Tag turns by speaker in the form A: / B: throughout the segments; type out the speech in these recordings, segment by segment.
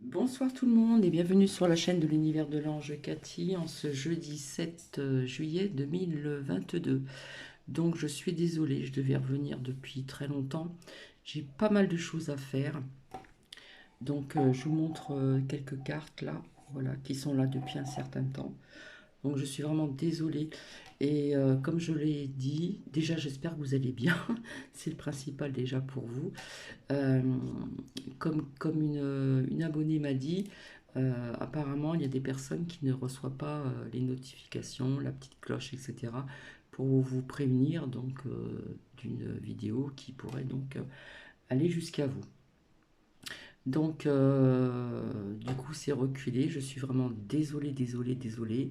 A: Bonsoir tout le monde et bienvenue sur la chaîne de l'univers de l'ange Cathy en ce jeudi 7 juillet 2022. Donc je suis désolée, je devais revenir depuis très longtemps. J'ai pas mal de choses à faire. Donc je vous montre quelques cartes là, voilà, qui sont là depuis un certain temps. Donc je suis vraiment désolée. Et comme je l'ai dit, déjà j'espère que vous allez bien. C'est le principal déjà pour vous. Euh, comme une abonnée m'a dit, apparemment, il y a des personnes qui ne reçoivent pas les notifications, la petite cloche, etc. pour vous prévenir donc d'une vidéo qui pourrait donc aller jusqu'à vous. Donc, du coup, c'est reculé. Je suis vraiment désolée, désolée, désolée.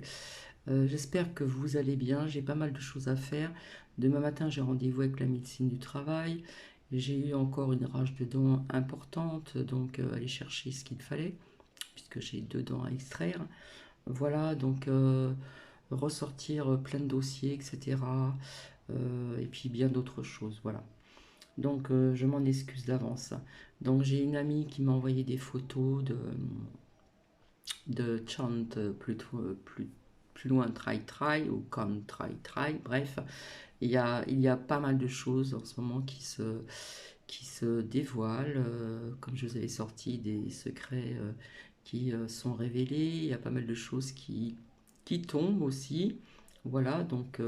A: J'espère que vous allez bien. J'ai pas mal de choses à faire. Demain matin, j'ai rendez-vous avec la médecine du travail. J'ai eu encore une rage de dents importante, donc aller chercher ce qu'il fallait, puisque j'ai deux dents à extraire. Voilà, donc ressortir plein de dossiers, etc. Et puis bien d'autres choses, voilà. Donc je m'en excuse d'avance. Donc j'ai une amie qui m'a envoyé des photos de chant plus loin try try ou come try try, bref. Il y a pas mal de choses en ce moment qui se dévoilent, comme je vous avais sorti des secrets qui sont révélés, il y a pas mal de choses qui tombent aussi. Voilà, donc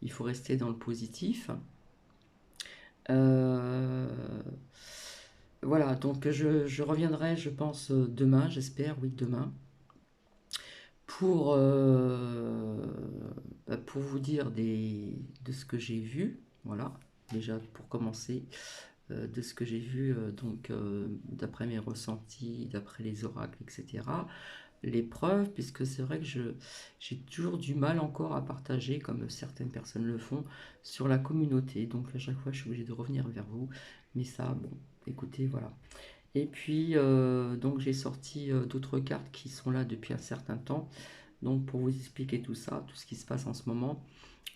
A: il faut rester dans le positif. Euh, voilà, donc je reviendrai, je pense, demain, j'espère, oui, demain, pour, pour vous dire de ce que j'ai vu. Voilà, déjà pour commencer, de ce que j'ai vu, donc d'après mes ressentis, d'après les oracles, etc. Les preuves, puisque c'est vrai que j'ai toujours du mal encore à partager, comme certaines personnes le font, sur la communauté. Donc à chaque fois, je suis obligée de revenir vers vous. Mais ça, bon, écoutez, voilà. Et puis, donc j'ai sorti d'autres cartes qui sont là depuis un certain temps. Donc pour vous expliquer tout ça, tout ce qui se passe en ce moment.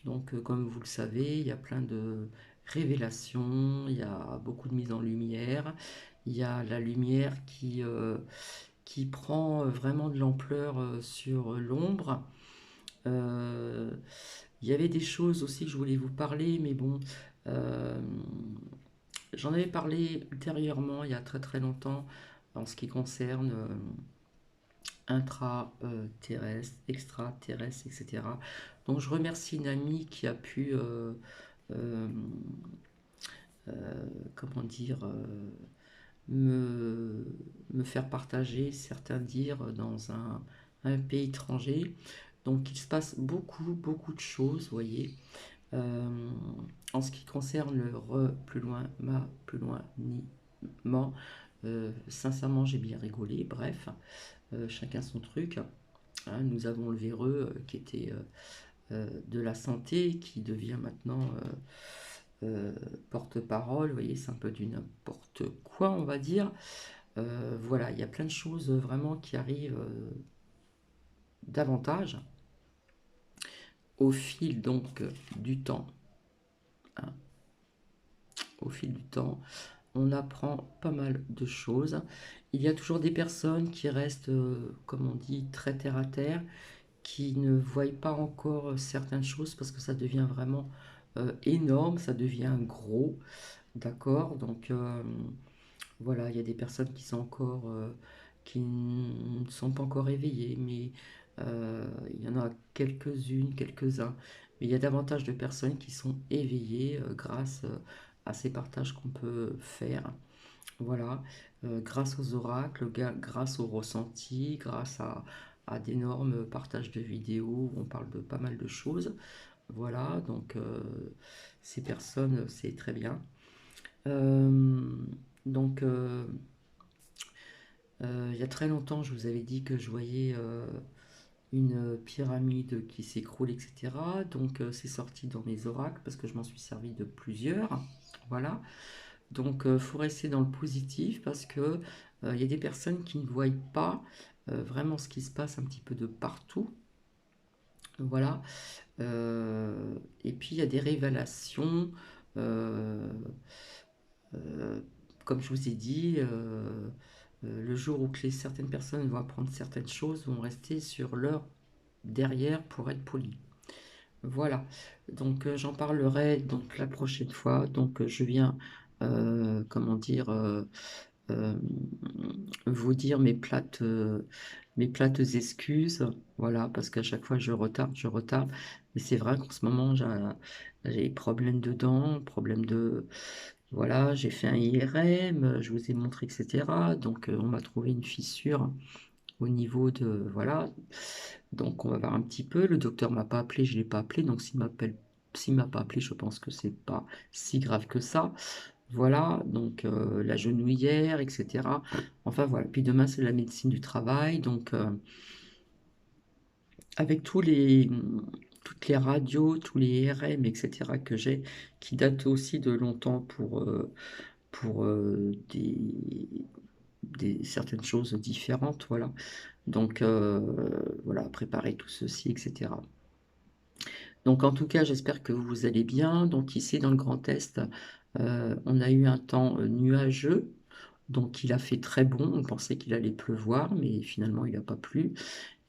A: Donc comme vous le savez, il y a plein de révélations, il y a beaucoup de mise en lumière. Il y a la lumière qui prend vraiment de l'ampleur sur l'ombre. Euh, il y avait des choses aussi que je voulais vous parler, mais bon, euh, j'en avais parlé ultérieurement, il y a très très longtemps, en ce qui concerne intra-terrestre, extraterrestre, etc. Donc je remercie une amie qui a pu, euh, comment dire, me, me faire partager certains dires dans un pays étranger. Donc il se passe beaucoup, beaucoup de choses, vous voyez. Euh, En ce qui concerne le re plus loin, ma plus loin, ni man, sincèrement j'ai bien rigolé, bref, chacun son truc. Hein, nous avons le véreux qui était de la santé, qui devient maintenant porte-parole, vous voyez, c'est un peu du n'importe quoi, on va dire. Voilà, il y a plein de choses vraiment qui arrivent davantage au fil donc du temps. Hein, au fil du temps, on apprend pas mal de choses. Il y a toujours des personnes qui restent, comme on dit, très terre à terre, qui ne voient pas encore certaines choses parce que ça devient vraiment énorme, ça devient gros, d'accord? Donc voilà, il y a des personnes qui sont encore, qui ne sont pas encore éveillées, mais il y en a quelques-unes, quelques-uns. Mais il y a davantage de personnes qui sont éveillées grâce à ces partages qu'on peut faire. Voilà, grâce aux oracles, grâce aux ressentis, grâce à d'énormes partages de vidéos où on parle de pas mal de choses. Voilà, donc ces personnes, c'est très bien. Euh, donc, il y a très longtemps, je vous avais dit que je voyais une pyramide qui s'écroule, etc. Donc, c'est sorti dans mes oracles parce que je m'en suis servi de plusieurs. Voilà. Donc, il faut rester dans le positif parce que il y a des personnes qui ne voient pas vraiment ce qui se passe un petit peu de partout. Voilà. Et puis, il y a des révélations. euh, euh, Comme je vous ai dit, le jour où certaines personnes vont apprendre certaines choses, vont rester sur leur derrière pour être polis. Voilà, donc j'en parlerai donc la prochaine fois. Donc je viens, comment dire, euh, vous dire mes plates excuses. Voilà, parce qu'à chaque fois je retarde, je retarde. Mais c'est vrai qu'en ce moment j'ai des problèmes de dents, problème de... Voilà, j'ai fait un IRM, je vous ai montré, etc. Donc on m'a trouvé une fissure au niveau de... Voilà, donc on va voir un petit peu. Le docteur m'a pas appelé, je l'ai pas appelé. Donc s'il m'a pas appelé, je pense que c'est pas si grave que ça. Voilà, donc la genouillère, etc. Enfin voilà. Puis demain c'est la médecine du travail. Donc avec toutes les radios, tous les RM, etc. que j'ai, qui datent aussi de longtemps pour certaines choses différentes. Voilà. Donc voilà, préparer tout ceci, etc. Donc en tout cas, j'espère que vous allez bien. Donc ici dans le Grand Est, on a eu un temps nuageux. Donc il a fait très bon, on pensait qu'il allait pleuvoir, mais finalement il n'a pas plu.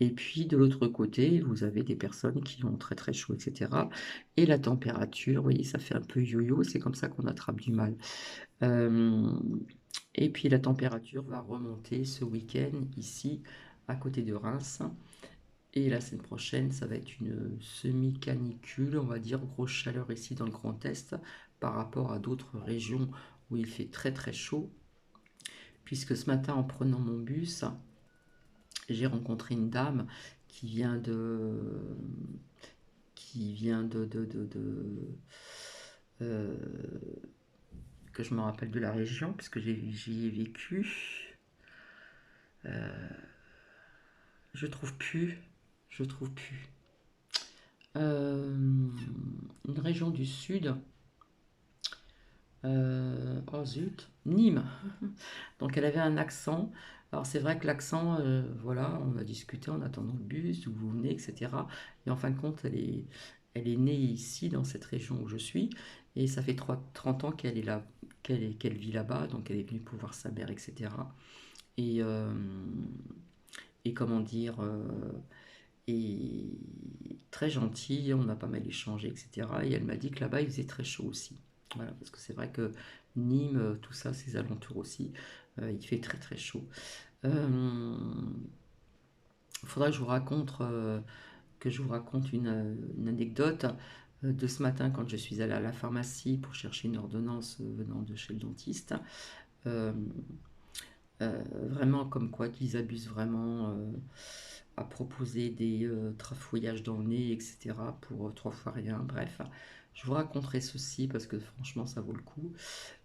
A: Et puis de l'autre côté, vous avez des personnes qui ont très très chaud, etc. Et la température, vous voyez, ça fait un peu yo-yo, c'est comme ça qu'on attrape du mal. Euh, et puis la température va remonter ce week-end ici, à côté de Reims. Et la semaine prochaine, ça va être une semi-canicule, on va dire, grosse chaleur ici dans le Grand Est, par rapport à d'autres régions où il fait très très chaud. Puisque ce matin, en prenant mon bus, j'ai rencontré une dame qui vient euh, que je me rappelle de la région, puisque j'y ai vécu. Je trouve plus, je trouve plus. Une région du sud. Oh zut, Nîmes. Donc elle avait un accent. Alors c'est vrai que l'accent, voilà, on a discuté en attendant le bus, d'où vous venez, etc. Et en fin de compte, elle est née ici, dans cette région où je suis. Et ça fait 30 ans qu'elle est là, qu'elle vit là-bas. Donc elle est venue pour voir sa mère, etc. Et, euh, et comment dire, et très gentille, on a pas mal échangé, etc. Et elle m'a dit que là-bas, il faisait très chaud aussi. Voilà, parce que c'est vrai que Nîmes, tout ça, ses alentours aussi, il fait très très chaud. Il faudra que je vous raconte une anecdote de ce matin quand je suis allée à la pharmacie pour chercher une ordonnance venant de chez le dentiste. Euh, Vraiment comme quoi qu'ils abusent vraiment à proposer des trafouillages dans le nez, etc. pour 3 fois rien. Bref, je vous raconterai ceci parce que franchement ça vaut le coup.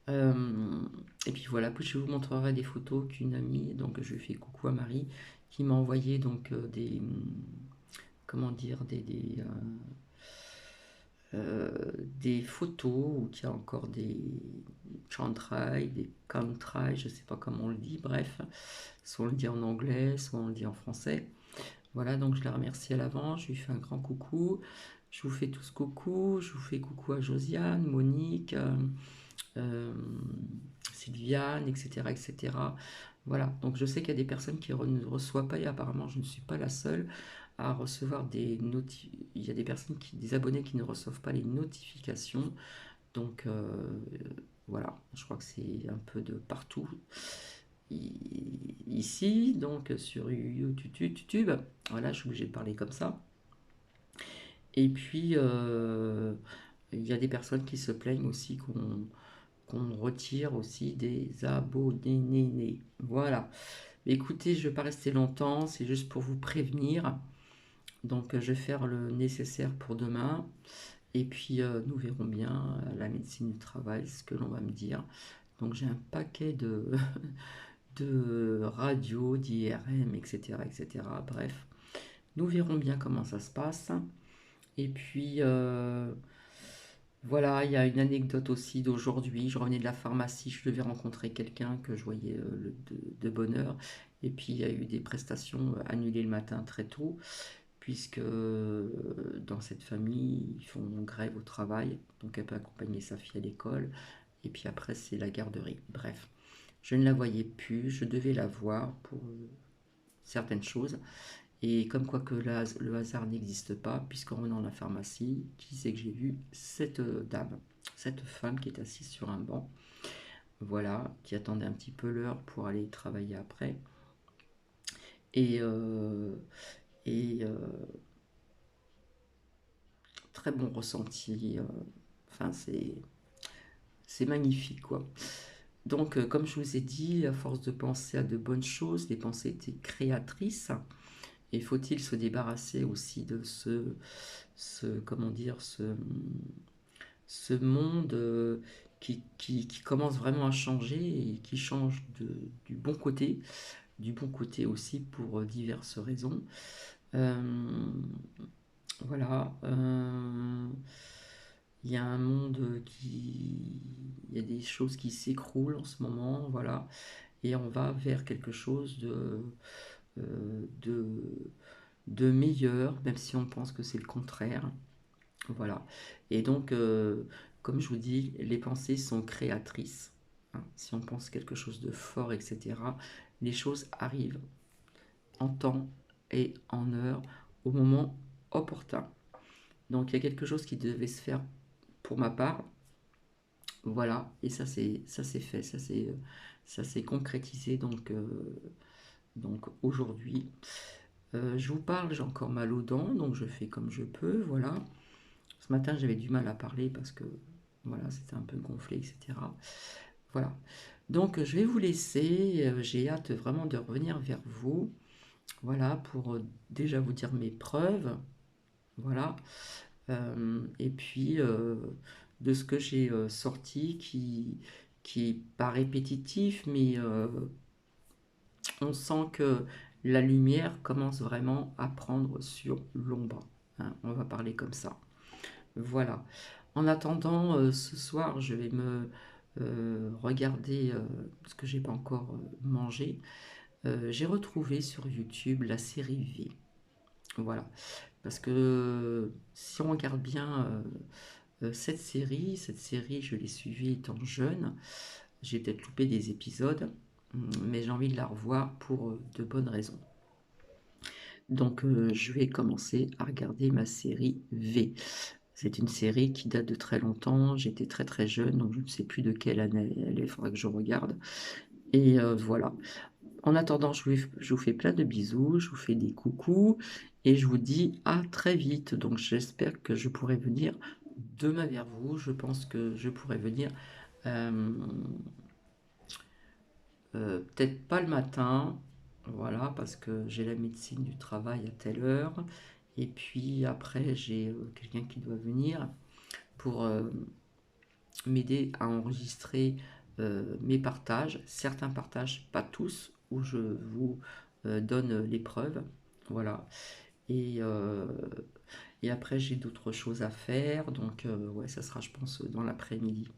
A: Euh, et puis voilà, puis je vous montrerai des photos qu'une amie, donc je lui fais coucou à Marie, qui m'a envoyé donc comment dire, des photos où il y a encore des chantrailles, des cantrailles, je ne sais pas comment on le dit, bref, soit on le dit en anglais, soit on le dit en français. Voilà, donc je la remercie à l'avance, je lui fais un grand coucou, je vous fais tous coucou, je vous fais coucou à Josiane, Monique, euh, Sylviane, etc., etc. Voilà, donc je sais qu'il y a des personnes qui ne reçoivent pas, et apparemment je ne suis pas la seule à recevoir il y a des personnes des abonnés qui ne reçoivent pas les notifications. Donc voilà, je crois que c'est un peu de partout ici, donc sur YouTube. Voilà, je suis obligée de parler comme ça. Et puis il y a des personnes qui se plaignent aussi qu'on retire aussi des abonnés. Voilà. Écoutez, je ne vais pas rester longtemps, c'est juste pour vous prévenir. Donc je vais faire le nécessaire pour demain. Et puis nous verrons bien à la médecine du travail ce que l'on va me dire. Donc j'ai un paquet de radios, d'IRM, etc., etc. Bref, nous verrons bien comment ça se passe. Et puis voilà, il y a une anecdote aussi d'aujourd'hui. Je revenais de la pharmacie, je devais rencontrer quelqu'un que je voyais de bonne heure. Et puis il y a eu des prestations annulées le matin très tôt, puisque dans cette famille, ils font grève au travail. Donc elle peut accompagner sa fille à l'école. Et puis après, c'est la garderie. Bref. Je ne la voyais plus, je devais la voir pour certaines choses. Et comme quoi que le hasard n'existe pas, puisqu'en venant à la pharmacie, qui c'est que j'ai vu cette dame, cette femme qui est assise sur un banc, voilà, qui attendait un petit peu l'heure pour aller travailler après. Et, euh, et très bon ressenti. Enfin, c'est magnifique, quoi. Donc, comme je vous ai dit, à force de penser à de bonnes choses, les pensées étaient créatrices. Et faut-il se débarrasser aussi de comment dire, ce monde qui commence vraiment à changer et qui change du bon côté aussi pour diverses raisons. Euh, voilà. Il y a un monde il y a des choses qui s'écroulent en ce moment, voilà, et on va vers quelque chose euh, de, de meilleur, même si on pense que c'est le contraire, voilà. Et donc, comme je vous dis, les pensées sont créatrices, hein. Si on pense quelque chose de fort, etc., les choses arrivent en temps et en heure, au moment opportun. Donc, il y a quelque chose qui devait se faire pour ma part. Voilà, et ça c'est fait, ça s'est concrétisé donc aujourd'hui. Je vous parle, j'ai encore mal aux dents, donc je fais comme je peux, voilà. Ce matin j'avais du mal à parler parce que voilà, c'était un peu gonflé, etc. Voilà. Donc je vais vous laisser, j'ai hâte vraiment de revenir vers vous, voilà, pour déjà vous dire mes preuves, voilà. Et puis de ce que j'ai sorti qui est pas répétitif, mais on sent que la lumière commence vraiment à prendre sur l'ombre, hein. On va parler comme ça. Voilà. En attendant, ce soir, je vais me regarder ce que j'ai pas encore mangé. J'ai retrouvé sur YouTube la série V. Voilà. Parce que si on regarde bien cette série, je l'ai suivie étant jeune. J'ai peut-être loupé des épisodes, mais j'ai envie de la revoir pour de bonnes raisons. Donc je vais commencer à regarder ma série V. C'est une série qui date de très longtemps, j'étais très très jeune, donc je ne sais plus de quelle année elle est, il faudra que je regarde. Et voilà. En attendant, je vous fais plein de bisous, je vous fais des coucous, et je vous dis à très vite. Donc j'espère que je pourrai venir demain vers vous. Je pense que je pourrai venir euh, peut-être pas le matin, voilà, parce que j'ai la médecine du travail à telle heure. Et puis après, j'ai quelqu'un qui doit venir pour m'aider à enregistrer mes partages, certains partages, pas tous, où je vous donne les preuves. Voilà. Et, euh, et après, j'ai d'autres choses à faire. Donc, ouais, ça sera, je pense, dans l'après-midi.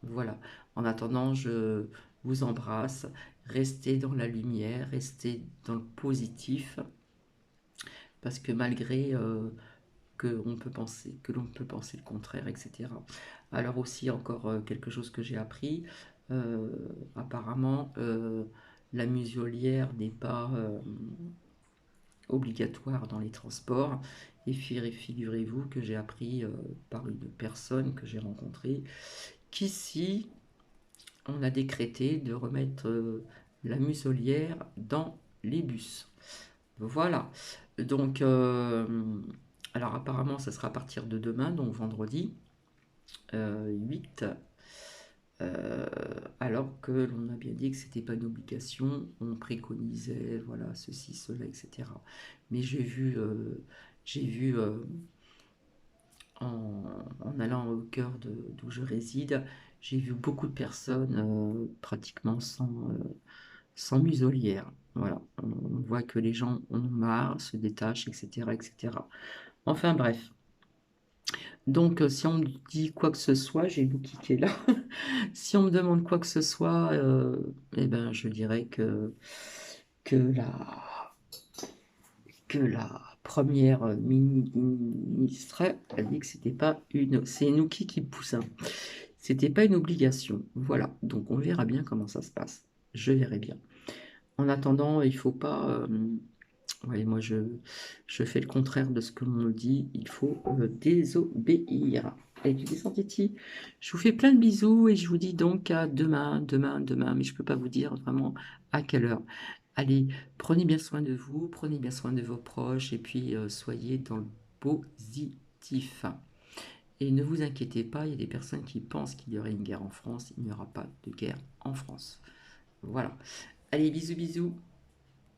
A: Voilà. En attendant, je vous embrasse. Restez dans la lumière, restez dans le positif. Parce que malgré que l'on peut penser le contraire, etc. Alors aussi encore quelque chose que j'ai appris, euh, apparemment la muselière n'est pas obligatoire dans les transports. Et figurez-vous que j'ai appris par une personne que j'ai rencontrée qu'ici on a décrété de remettre la muselière dans les bus. Voilà. Donc, alors apparemment, ça sera à partir de demain, donc vendredi 8, euh, alors que l'on a bien dit que c'était pas une obligation, on préconisait, voilà, ceci, cela, etc. Mais j'ai vu en allant au cœur d'où je réside, j'ai vu beaucoup de personnes pratiquement sans muselière. Voilà, on voit que les gens en ont marre, se détachent, etc., etc. Enfin bref. Donc, si on me dit quoi que ce soit, j'ai Lucky qui est là. Si on me demande quoi que ce soit, eh ben, je dirais que la première ministre a dit que c'était pas c'est Nuki qui pousse, hein. C'était pas une obligation. Voilà. Donc, on verra bien comment ça se passe. je verrai bien. En attendant, il faut pas... ouais, moi, je fais le contraire de ce que l'on me dit. Il faut désobéir. Allez, tu descends, Titi. Je vous fais plein de bisous et je vous dis donc à demain, demain, demain. Mais je ne peux pas vous dire vraiment à quelle heure. Allez, prenez bien soin de vous, prenez bien soin de vos proches et puis soyez dans le positif. Et ne vous inquiétez pas, il y a des personnes qui pensent qu'il y aurait une guerre en France. Il n'y aura pas de guerre en France. Voilà. Allez, bisous, bisous.